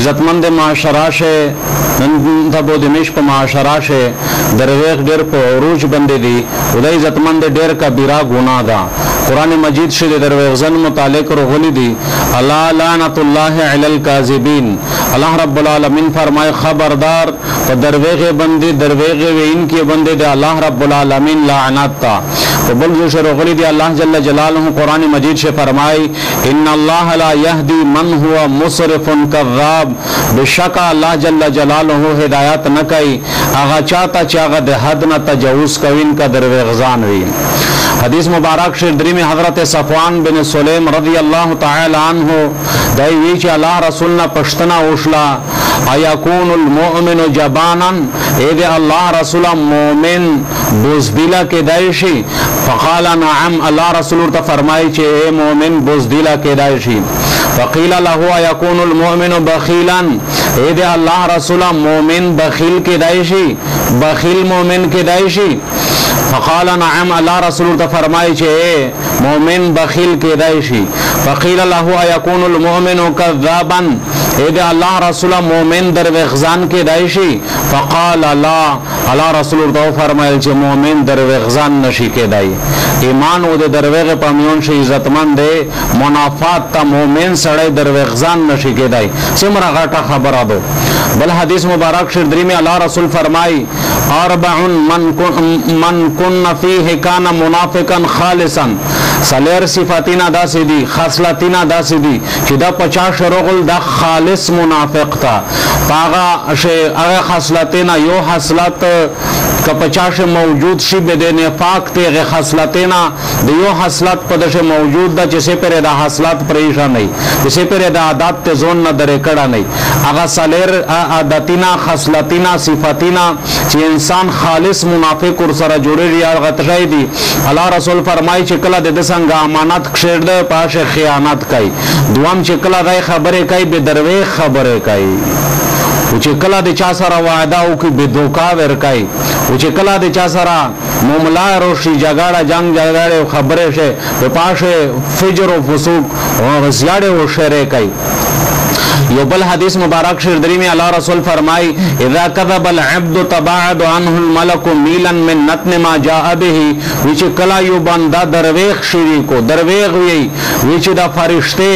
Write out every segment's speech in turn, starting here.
عزتمند معاشره شه نن ته بده مش په معاشره شه درویغ ډیر په عروج باندې دي او د عزتمند ډیر کبیره ګناه ده قرآن مجید شه د درویغزن متعلق رغلی دي الا لعنت الله علی الکاذبین الله رب العالمین فرمائے خبردار په درویغ باندې درویغ وین کې باندې د الله رب العالمین لعنت تا بل جو شه رغلی دي الله جل جلاله قرآن مجید شه فرمائے ان الله لا يهدي من هو مسرف کذاب بشک الله جل جلاله ہدایت نہ کوي هغه چاته چې هغه د حد نه تجاوز کوین کا درویغزان وي حدیث مبارک شریف دری میں حضرت صفوان بن سلیم رضی اللہ تعالی عنہ دای وی چې الله رسولنا پښتنا اوشلا ایکون المؤمن جبانا اے دے اللہ رسول مومن بزدلا کے دایشی فقال نعم اللہ رسول ته فرمایي چې اے مومن بزدلا کے دایشی فقیل له ایکون المؤمن بخیلا اے دے اللہ رسول مومن بخیل کے دایشی بخیل مومن کے دایشی فقال نعم اللہ رسول ته فرمایي چې مومن بخیل کېدای شي فقیل له ایکون المؤمن کذابا اے دے اللہ رسول مومن دروغزان کېدای شي فقال لا اللہ رسول ته فرمایل چې مومن دروغزان نشي کېدای ایمان او د دروغ په میون شي عزتمند دی منافات ته مومن سړی دروغزان نشي کېدای څومره غټه خبره ده بل حدیث مبارک شریف دری میں اللہ رسول فرمائی اربع من کن فیہ کان منافقا خالصا سلیر صفاتینا دا سی دی خاصلاتینا دا سی دی چې دا 50 رغل دا خالص منافق تا پاغا اغا خاصلاتینا یو خاصلات کا 50 موجود شی بے نفاق تے غ خاصلاتینا دیو خاصلات پدش موجود دا جسے پر دا خاصلات پریشا نہیں جسے پر دا عادت تے زون نہ درے کڑا نہیں اغا سلیر عادتینا خاصلاتینا صفاتینا چې انسان خالص منافق ور سره جوړي یا غتشای دی الله رسول فرمایي چې کله د څنګه امانت کښېړ ده پاشه خیانت کوي دوام چې کله دای خبره کوي به دروي خبره کوي او چې کله د چا سره وعده او کې به دوکا ور کوي او چې کله د چا سره معاملہ روشي جګړه جنگ جګړه خبره شه په پاشه فجر او فسوق او زیاده او شر کوي یو بل حدیث مبارک شریف دری میں اللہ رسول فرمائی اذا کذب العبد تباعد عنه الملک میلا من نتن ما جاء به وچ کلا یو بندہ درویغ شری کو درویغ وی وچ دا فرشتے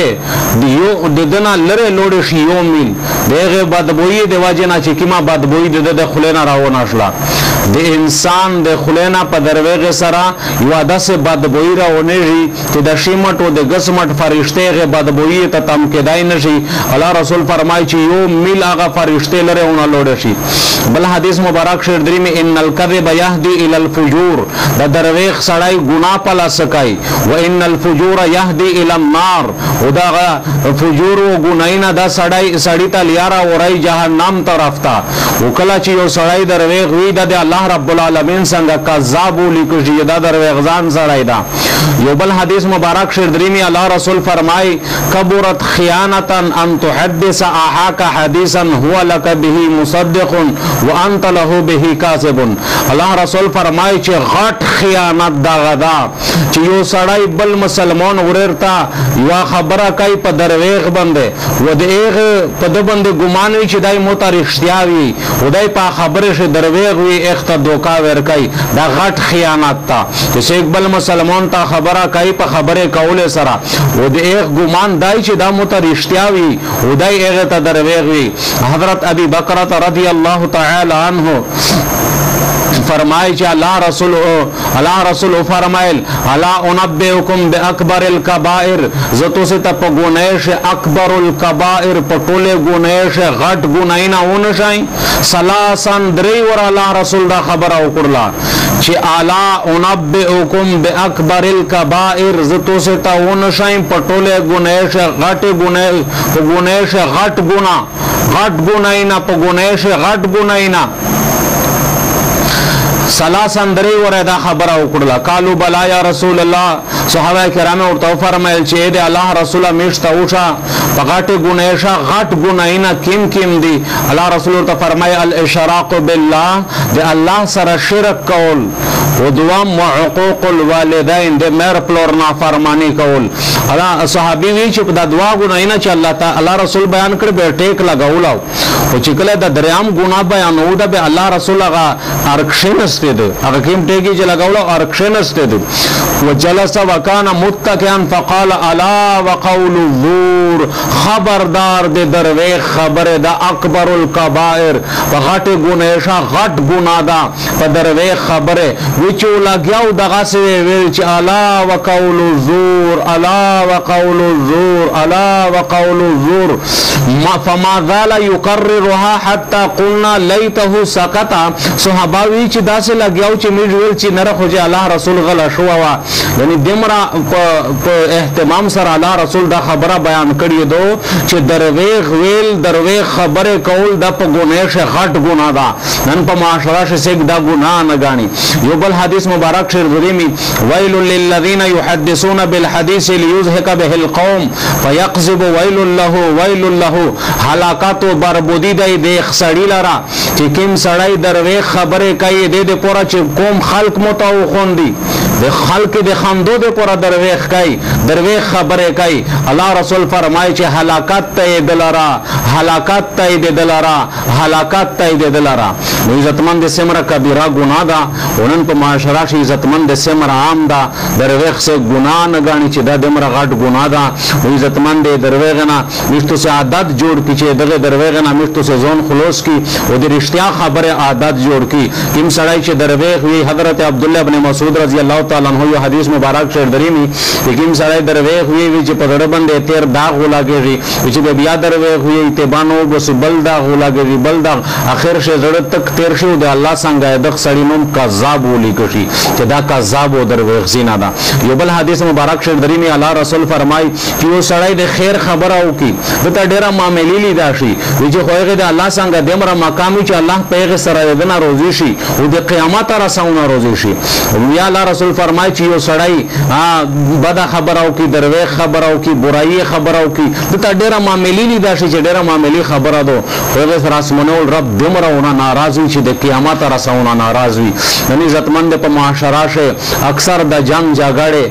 دیو ددنا لره لوڑ شی یو میل دیغه بدبوئی دی واجنا چې کما بدبوئی د خلینا راونه شلا د انسان د خلینا په درویغ سره یو داس بدبوئی راونه جی چې د شیمټ او د غسمټ فرشتے غ بدبوئی ته تم کېدای نشي الله رسول فرمائی چې یو میل هغه فرشتے لره اون لوړ شي بل حدیث مبارک شریف دری میں ان الکذب یهدی الی الفجور د درویغ سړی ګناه پلا سکای و ان الفجور یهدی الی النار او دا فجور او ګناینا دا سړی ته لیارا اورای جهنم طرف تا او کله چې یو سړی درویغ وی د الله رب العالمین څنګه کذاب لیکي دا درویغزان سړی دا یو بل حدیث مبارک شریف دری میں اللہ رسول فرمائی کبرت خیانتا ان تحدث احاک حدیثا هو لك به مصدق وانت له به کاذب اللہ رسول فرمائی چې غټ خیانت دا غدا چې یو سړی بل مسلمان وررتا یا خبره کوي په درویغ باندې و دغه په د باندې ګمان وي چې دای مو تاریخیا وي و دای په خبره شه درویغ وي اخت دوکا ور کوي دا غټ خیانت تا چې یک بل مسلمان تا خبره کوي په خبره کول سره و دغه ګمان دای چې دا مو تاریخیا وي و دای هغه ته درویغ وي حضرت ابی بکر رضی اللہ تعالی عنہ فرمائے کہ اللہ رسول فرمائل الا انبئکم باکبر الکبائر زتو سے تپ گناہش اکبر الکبائر پٹولے گناہش غٹ گناہینا اونشائیں سلاسن دری ور اللہ رسول دا خبر اوکرلا چی الا انبئکم باکبر الکبائر زتو سے تا اونشائیں پٹولے گناہش غٹ گناہش غٹ گناہینا پا گناہش غٹ گناہینا سلاسن درې وره دا خبره وکړه. قالو بلا یا رسول الله. صحابه کرام ورته فرمایل چې د الله رسول میشته اوشه په غټه ګناشه غټ ګناینه کیم دي. الله رسول ورته فرمایي الاشراق بالله د الله سره شرک کول او دوام وعقوق الوالدین د مر پلور نافرمانی کول. الله صحابي وی چې په دا دوا ګناینه چې الله تعالی الله رسول بیان کړ به ټیک لګاول او چې کله د دریام ګنا بیانو ده به الله رسول هغه ارکشنسته ده هغه کیم ټیکی چې لګاول ارکشنسته ده وجلس وكان متكئا فقال الا وقول الزور خبردار د درویش خبره د اکبر الکبائر په غټ ګناشه غټ ګنا ده په درویش خبره وچو لګیاو دغه سي ویل چې الا وقول الزور الا وقول الزور الا وقول الزور فما زال يكررها حتى قلنا ليته سكت. صحابه چې داسې لګیاو چې موږ ویل چې نره خو الله رسول غلا شو وا یعنی دمرا په اهتمام سره الله رسول دا خبره بیان کړی دو چې درویش ویل درویش خبره کول د په ګناشه غټ ګنا ده نن په معاشره کې څنګه دا ګنا نه غاڼي. یو بل حدیث مبارک شیر دریمی ویل للذین یحدثون بالحدیث لیزهق به القوم فیقذب ویل له هلاکت او بربودی د خسړی لرا چې کوم سړی درویش خبره کوي د پورا چې قوم خلق متو خوندي د خلق د خندو د پورا درویش کوي درویش خبره کوي. الله رسول فرمایي چې هلاکت ته دلرا هلاکت ته دلرا هلاکت ته دلرا. عزتمند سمره کبیره ګناه ده ونن په معاشره کې عزتمند سمره عام ده درویش سے ګناه نه غاڼي چې دا دمره غټ ګناه ده. عزتمند درویش نه مشتو سے عادت جوړ کی چې دغه درویش نه مشتو سے ځون خلاص کی او د رښتیا خبره عادت جوړ کی. کوم سړی چې درویش وی حضرت عبد الله ابن مسعود رضی الله تعالی عنہ یو حدیث مبارک شیر دریمی کوم سړی درویش وی چې په ډېر باندې تیر داغ ولاږي چې بیا درویش وی ته بانو بس بل داغ ولاږي بل داغ اخر شه زړه تک تیر شو د الله څنګه د خسړی نوم کذاب ولي کوي چې دا کذاب او درویش زینا ده. یو بل حدیث مبارک شیر دریمی الله رسول فرمای چې یو سړی د خیر خبره وکي د ته ډیره معاملې لیدا شي چې خوغه د الله څنګه دمره مقام چې الله پیغه سره دنا روزي شي او د قیامت را سونه روزي شي. یا الله رسول فرمای چې یو سړی بد خبره وکي درویش خبره وکي برایي خبره وکي د ته ډیره معاملې لیدا شي چې ډیره معاملې خبره ده خوغه سره اسمنول رب دمره ونه ناراض وي چې د قیامت را سونه ناراض وي. یعنی عزتمند په معاشره شه اکثر د جنگ جګړه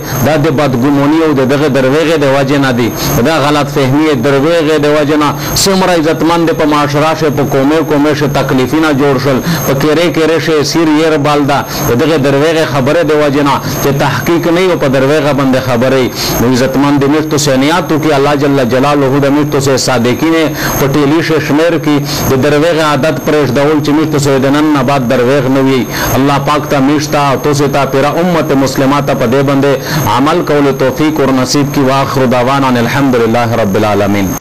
د بدګمونی او دغه درویش د وجه نه دي دا غلط فهمي درویش د وجه نه سمره عزتمند په معاشره شه په کومه شه تکلیفینه جوړ شل په کېره شه سیر ير بالدا دغه درویش خبره د وجه نه چې تحقیق نه او په درویش باندې خبره عزتمند مشتو سنیاتو کې الله جل جلاله د مشتو سے صادقین پټیلی شه شمیر کې د درویش عادت پرېښ ډول چې مشتو سے د نن نه بعد درویش نه وي. الله پاک ته مشتا تو سے تا پیرا امت مسلمات په دې باندې عمل کول توفیق اور نصیب کی واخر دعوانا الحمدلله رب العالمین.